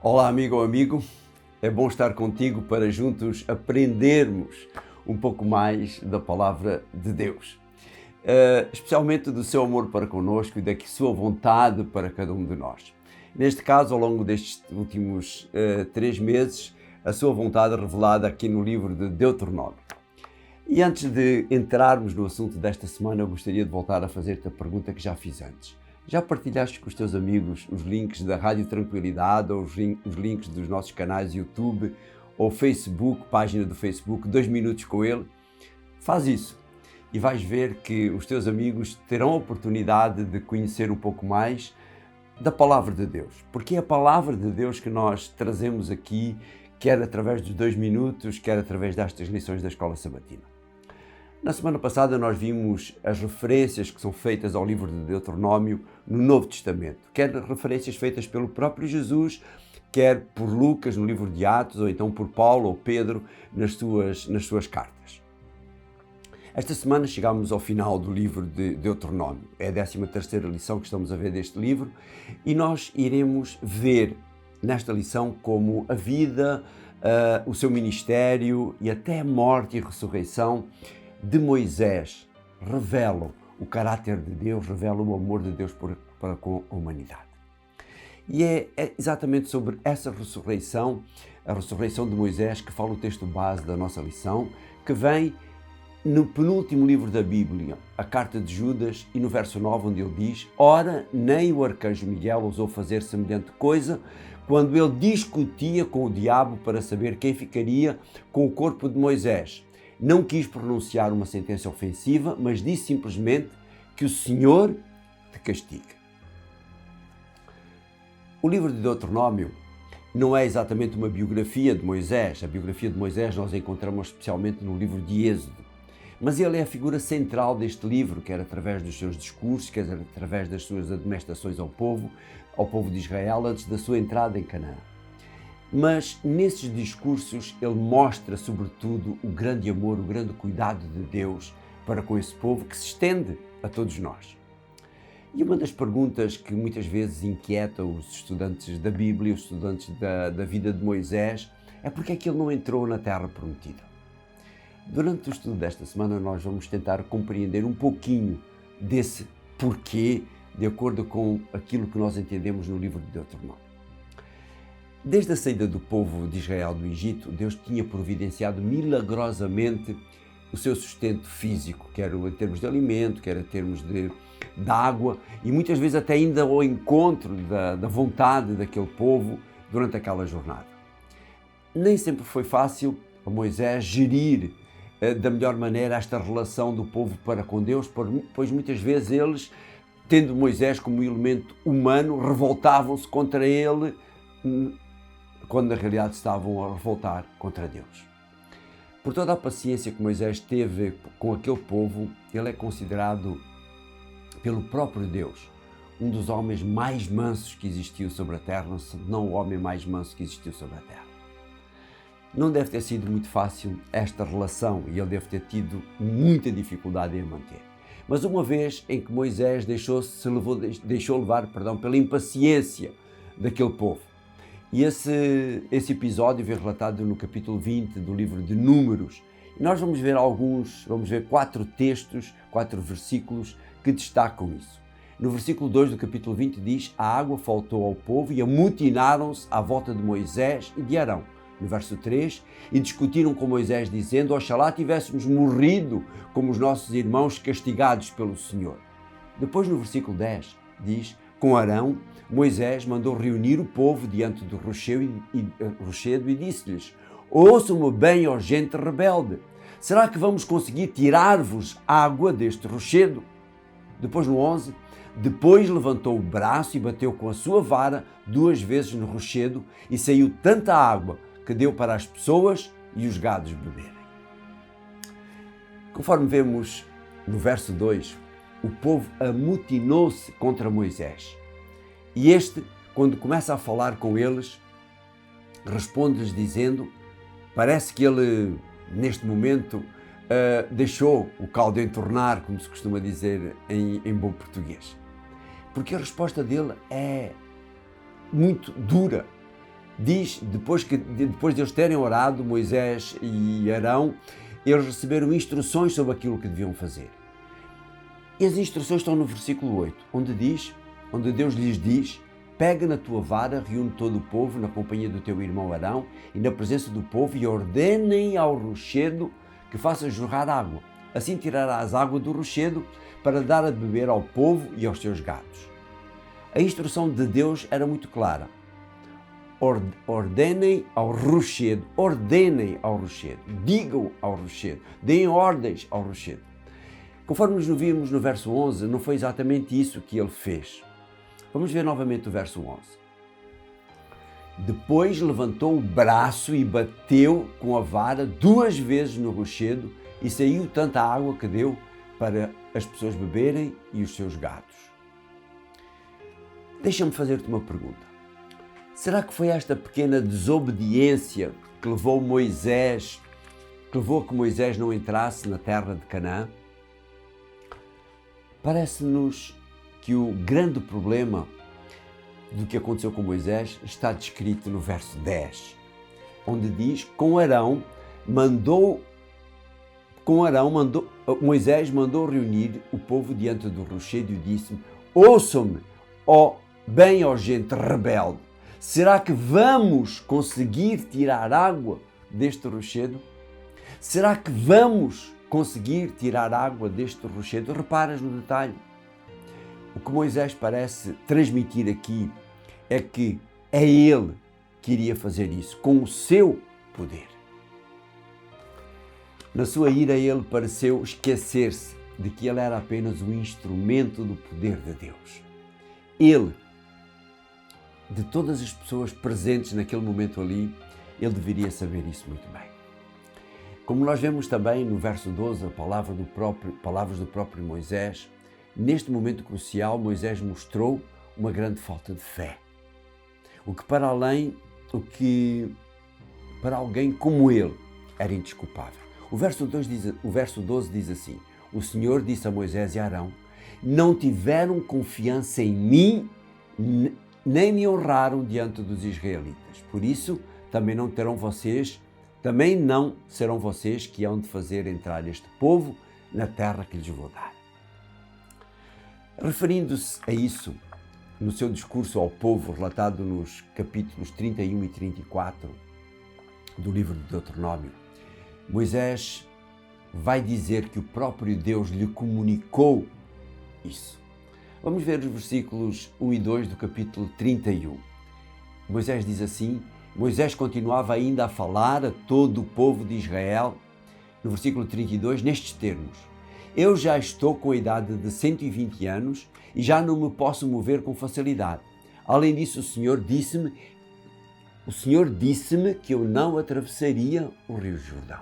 Olá, amigo ou amigo, é bom estar contigo para juntos aprendermos um pouco mais da palavra de Deus, especialmente do seu amor para connosco e da sua vontade para cada um de nós. Neste caso, ao longo destes últimos 3 meses, a sua vontade revelada aqui no livro de Deuteronômio. E antes de entrarmos no assunto desta semana, eu gostaria de voltar a fazer-te a pergunta que já fiz antes. Já partilhaste com os teus amigos os links da Rádio Tranquilidade ou os links dos nossos canais YouTube ou Facebook, página do Facebook, 2 minutos com ele? Faz isso e vais ver que os teus amigos terão a oportunidade de conhecer um pouco mais da Palavra de Deus. Porque é a Palavra de Deus que nós trazemos aqui, quer através dos 2 minutos, quer através destas lições da Escola Sabatina. Na semana passada nós vimos as referências que são feitas ao livro de Deuteronômio no Novo Testamento, quer referências feitas pelo próprio Jesus, quer por Lucas no livro de Atos, ou então por Paulo ou Pedro nas suas cartas. Esta semana chegamos ao final do livro de Deuteronômio, é a 13ª lição que estamos a ver deste livro, e nós iremos ver nesta lição como a vida, o seu ministério e até a morte e ressurreição de Moisés revelam o caráter de Deus, revelam o amor de Deus para com a humanidade. E é exatamente sobre essa ressurreição, a ressurreição de Moisés, que fala o texto base da nossa lição, que vem no penúltimo livro da Bíblia, a carta de Judas, e no verso 9, onde ele diz: Ora, nem o arcanjo Miguel ousou fazer semelhante coisa, quando ele discutia com o diabo para saber quem ficaria com o corpo de Moisés. Não quis pronunciar uma sentença ofensiva, mas disse simplesmente que o Senhor te castigue. O livro de Deuteronômio não é exatamente uma biografia de Moisés. A biografia de Moisés nós encontramos especialmente no livro de Êxodo. Mas ele é a figura central deste livro, quer através dos seus discursos, quer através das suas admoestações ao povo de Israel, antes da sua entrada em Canaã. Mas nesses discursos ele mostra sobretudo o grande amor, o grande cuidado de Deus para com esse povo que se estende a todos nós. E uma das perguntas que muitas vezes inquieta os estudantes da Bíblia, os estudantes da vida de Moisés, é porque é que ele não entrou na Terra Prometida. Durante o estudo desta semana nós vamos tentar compreender um pouquinho desse porquê, de acordo com aquilo que nós entendemos no livro de Deuteronômio. Desde a saída do povo de Israel do Egito, Deus tinha providenciado milagrosamente o seu sustento físico, quer em termos de alimento, quer em termos de água, e muitas vezes até ainda ao encontro da vontade daquele povo durante aquela jornada. Nem sempre foi fácil a Moisés gerir da melhor maneira esta relação do povo para com Deus, pois muitas vezes eles, tendo Moisés como elemento humano, revoltavam-se contra ele, quando na realidade estavam a revoltar contra Deus. Por toda a paciência que Moisés teve com aquele povo, ele é considerado pelo próprio Deus um dos homens mais mansos que existiu sobre a terra, se não o homem mais manso que existiu sobre a terra. Não deve ter sido muito fácil esta relação e ele deve ter tido muita dificuldade em a manter. Mas uma vez em que Moisés deixou levar pela impaciência daquele povo, e esse episódio vem relatado no capítulo 20 do livro de Números. E nós vamos ver 4 textos, 4 versículos que destacam isso. No versículo 2 do capítulo 20 diz: A água faltou ao povo e amotinaram-se à volta de Moisés e de Arão. No verso 3, e discutiram com Moisés dizendo: Oxalá tivéssemos morrido como os nossos irmãos castigados pelo Senhor. Depois no versículo 10 diz: Com Arão, Moisés mandou reunir o povo diante do rochedo e disse-lhes: Ouçam-me bem, ó gente rebelde, será que vamos conseguir tirar-vos água deste rochedo? Depois no 11, depois levantou o braço e bateu com a sua vara 2 vezes no rochedo e saiu tanta água que deu para as pessoas e os gados beberem. Conforme vemos no verso 2, o povo amotinou-se contra Moisés. E este, quando começa a falar com eles, responde-lhes dizendo, parece que ele, neste momento, deixou o caldo entornar, como se costuma dizer em bom português. Porque a resposta dele é muito dura. Diz, depois de eles terem orado, Moisés e Arão, eles receberam instruções sobre aquilo que deviam fazer. E as instruções estão no versículo 8, onde Deus lhes diz: pega na tua vara, reúne todo o povo na companhia do teu irmão Arão e na presença do povo e ordenem ao rochedo que faça jorrar água. Assim tirarás água do rochedo para dar a beber ao povo e aos seus gados. A instrução de Deus era muito clara. Ordenem ao rochedo, digam ao rochedo, deem ordens ao rochedo. Conforme nos vimos no verso 11, não foi exatamente isso que ele fez. Vamos ver novamente o verso 11. Depois levantou o braço e bateu com a vara 2 vezes no rochedo e saiu tanta água que deu para as pessoas beberem e os seus gados. Deixa-me fazer-te uma pergunta. Será que foi esta pequena desobediência que levou a que Moisés não entrasse na terra de Canaã? Parece-nos que o grande problema do que aconteceu com Moisés está descrito no verso 10, onde diz: Moisés mandou reunir o povo diante do rochedo e disse: ouçam-me, ó gente rebelde, será que vamos conseguir tirar água deste rochedo? Será que vamos conseguir tirar água deste rochedo? Reparas no detalhe. O que Moisés parece transmitir aqui é que é ele que iria fazer isso, com o seu poder. Na sua ira, ele pareceu esquecer-se de que ele era apenas um instrumento do poder de Deus. Ele, de todas as pessoas presentes naquele momento ali, ele deveria saber isso muito bem. Como nós vemos também no verso 12, palavras do próprio Moisés, neste momento crucial, Moisés mostrou uma grande falta de fé. O que para alguém como ele era indesculpável. O verso 12 diz assim: o Senhor disse a Moisés e a Arão: não tiveram confiança em mim, nem me honraram diante dos israelitas. Por isso, também não serão vocês que hão de fazer entrar este povo na terra que lhes vou dar. Referindo-se a isso, no seu discurso ao povo, relatado nos capítulos 31 e 34 do livro de Deuteronômio, Moisés vai dizer que o próprio Deus lhe comunicou isso. Vamos ver os versículos 1 e 2 do capítulo 31. Moisés diz assim: Moisés continuava ainda a falar a todo o povo de Israel, no versículo 32, nestes termos: eu já estou com a idade de 120 anos e já não me posso mover com facilidade. Além disso, o Senhor disse-me que eu não atravessaria o rio Jordão.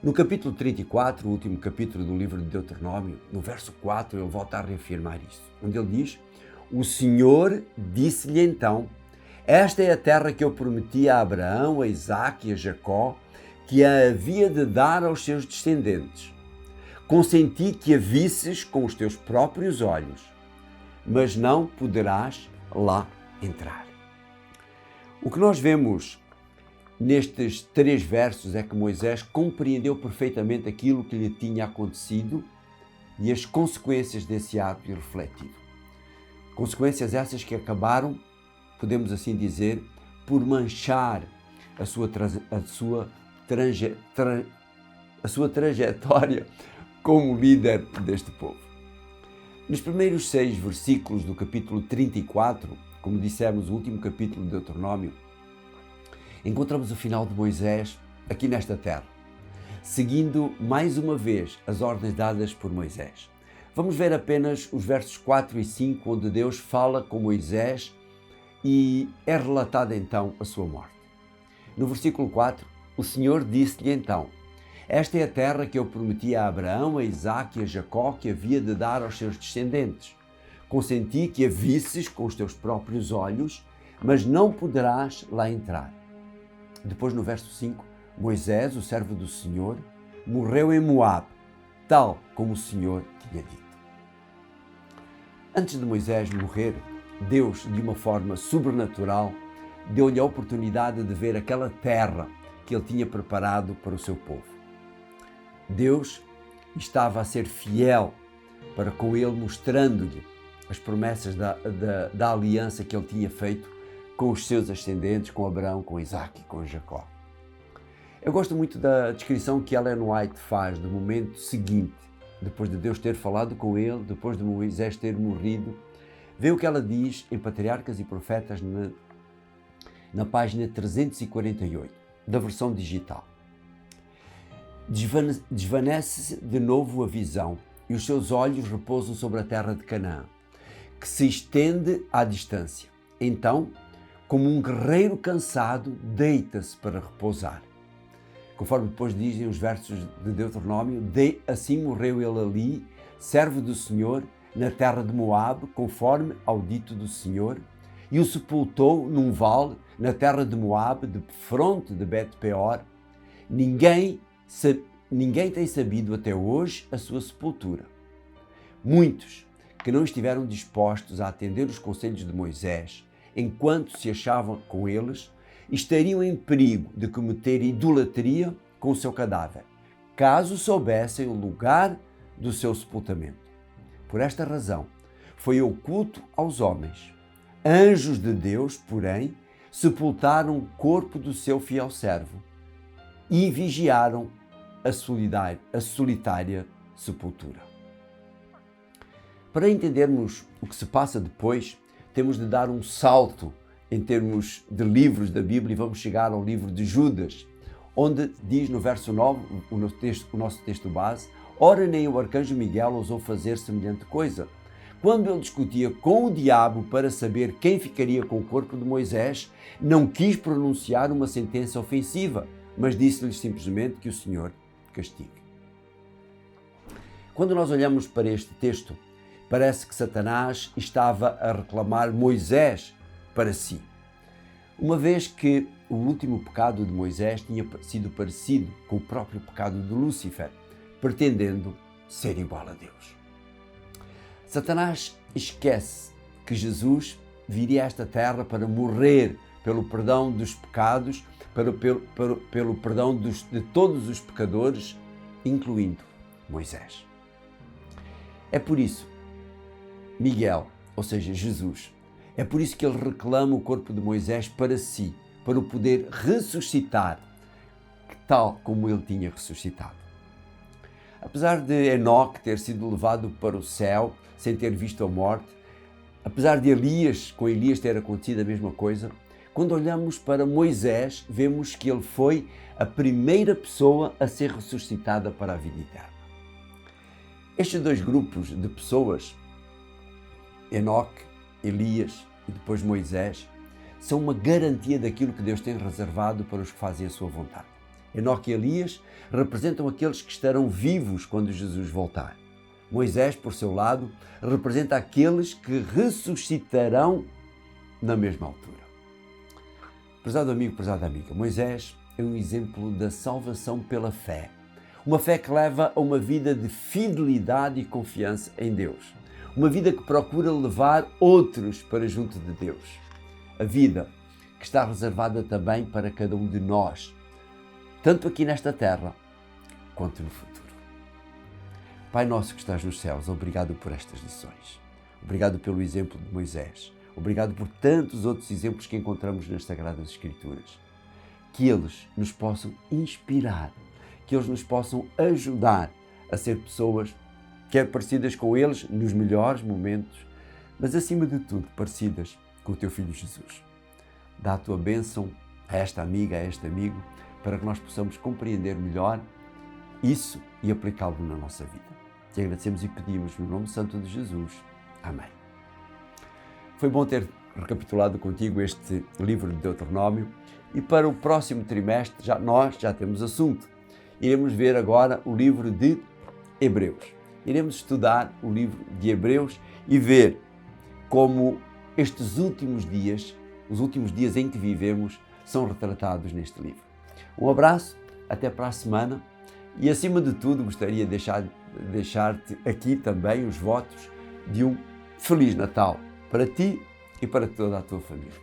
No capítulo 34, o último capítulo do livro de Deuteronômio, no verso 4, ele volta a reafirmar isso, onde ele diz: o Senhor disse-lhe então: esta é a terra que eu prometi a Abraão, a Isaque e a Jacó, que a havia de dar aos seus descendentes. Consenti que a visses com os teus próprios olhos, mas não poderás lá entrar. O que nós vemos nestes 3 versos é que Moisés compreendeu perfeitamente aquilo que lhe tinha acontecido e as consequências desse ato irrefletido. Consequências essas que acabaram, podemos assim dizer, por manchar a sua trajetória como líder deste povo. Nos primeiros 6 versículos do capítulo 34, como dissemos, o último capítulo de Deuteronômio, encontramos o final de Moisés aqui nesta terra, seguindo mais uma vez as ordens dadas por Moisés. Vamos ver apenas os versos 4 e 5, onde Deus fala com Moisés e é relatada então a sua morte. No versículo 4, o Senhor disse-lhe então: esta é a terra que eu prometi a Abraão, a Isaque e a Jacó, que havia de dar aos seus descendentes. Consenti que a visses com os teus próprios olhos, mas não poderás lá entrar. Depois, no verso 5, Moisés, o servo do Senhor, morreu em Moabe, tal como o Senhor tinha dito. Antes de Moisés morrer, Deus, de uma forma sobrenatural, deu-lhe a oportunidade de ver aquela terra que ele tinha preparado para o seu povo. Deus estava a ser fiel para com ele, mostrando-lhe as promessas da aliança que ele tinha feito com os seus ascendentes, com Abraão, com Isaac e com Jacó. Eu gosto muito da descrição que Ellen White faz do momento seguinte, depois de Deus ter falado com ele, depois de Moisés ter morrido. Vê o que ela diz em Patriarcas e Profetas na página 348, da versão digital. Desvanece-se de novo a visão e os seus olhos repousam sobre a terra de Canaã, que se estende à distância. Então, como um guerreiro cansado, deita-se para repousar. Conforme depois dizem os versos de Deuteronômio, assim morreu ele ali, servo do Senhor, na terra de Moabe, conforme ao dito do Senhor, e o sepultou num vale, na terra de Moabe, de fronte de Bet-peor. Ninguém tem sabido até hoje a sua sepultura. Muitos que não estiveram dispostos a atender os conselhos de Moisés, enquanto se achavam com eles, estariam em perigo de cometer idolatria com o seu cadáver, caso soubessem o lugar do seu sepultamento. Por esta razão, foi oculto aos homens. Anjos de Deus, porém, sepultaram o corpo do seu fiel servo e vigiaram a solitária sepultura. Para entendermos o que se passa depois, temos de dar um salto em termos de livros da Bíblia e vamos chegar ao livro de Judas, onde diz no verso 9, o nosso texto base: ora nem o arcanjo Miguel ousou fazer semelhante coisa. Quando ele discutia com o diabo para saber quem ficaria com o corpo de Moisés, não quis pronunciar uma sentença ofensiva, mas disse-lhe simplesmente que o Senhor castigue. Quando nós olhamos para este texto, parece que Satanás estava a reclamar Moisés para si, uma vez que o último pecado de Moisés tinha sido parecido com o próprio pecado de Lúcifer, pretendendo ser igual a Deus. Satanás esquece que Jesus viria a esta terra para morrer pelo perdão dos pecados, pelo perdão de todos os pecadores, incluindo Moisés. É por isso, Miguel, ou seja, Jesus, é por isso que ele reclama o corpo de Moisés para si, para o poder ressuscitar, tal como ele tinha ressuscitado. Apesar de Enoque ter sido levado para o céu sem ter visto a morte, apesar de com Elias ter acontecido a mesma coisa, quando olhamos para Moisés, vemos que ele foi a primeira pessoa a ser ressuscitada para a vida eterna. Estes dois grupos de pessoas, Enoque, Elias e depois Moisés, são uma garantia daquilo que Deus tem reservado para os que fazem a sua vontade. Enoque e Elias representam aqueles que estarão vivos quando Jesus voltar. Moisés, por seu lado, representa aqueles que ressuscitarão na mesma altura. Prezado amigo, prezada amiga, Moisés é um exemplo da salvação pela fé. Uma fé que leva a uma vida de fidelidade e confiança em Deus. Uma vida que procura levar outros para junto de Deus. A vida que está reservada também para cada um de nós, tanto aqui nesta terra, quanto no futuro. Pai nosso que estás nos céus, obrigado por estas lições. Obrigado pelo exemplo de Moisés. Obrigado por tantos outros exemplos que encontramos nas Sagradas Escrituras. Que eles nos possam inspirar, que eles nos possam ajudar a ser pessoas, quer parecidas com eles nos melhores momentos, mas acima de tudo parecidas com o teu Filho Jesus. Dá a tua bênção a esta amiga, a este amigo, para que nós possamos compreender melhor isso e aplicá-lo na nossa vida. Te agradecemos e pedimos no nome santo de Jesus. Amém. Foi bom ter recapitulado contigo este livro de Deuteronômio e para o próximo trimestre nós já temos assunto. Iremos ver agora o livro de Hebreus. Iremos estudar o livro de Hebreus e ver como estes últimos dias, os últimos dias em que vivemos, são retratados neste livro. Um abraço, até para a semana e, acima de tudo, gostaria de deixar-te aqui também os votos de um Feliz Natal para ti e para toda a tua família.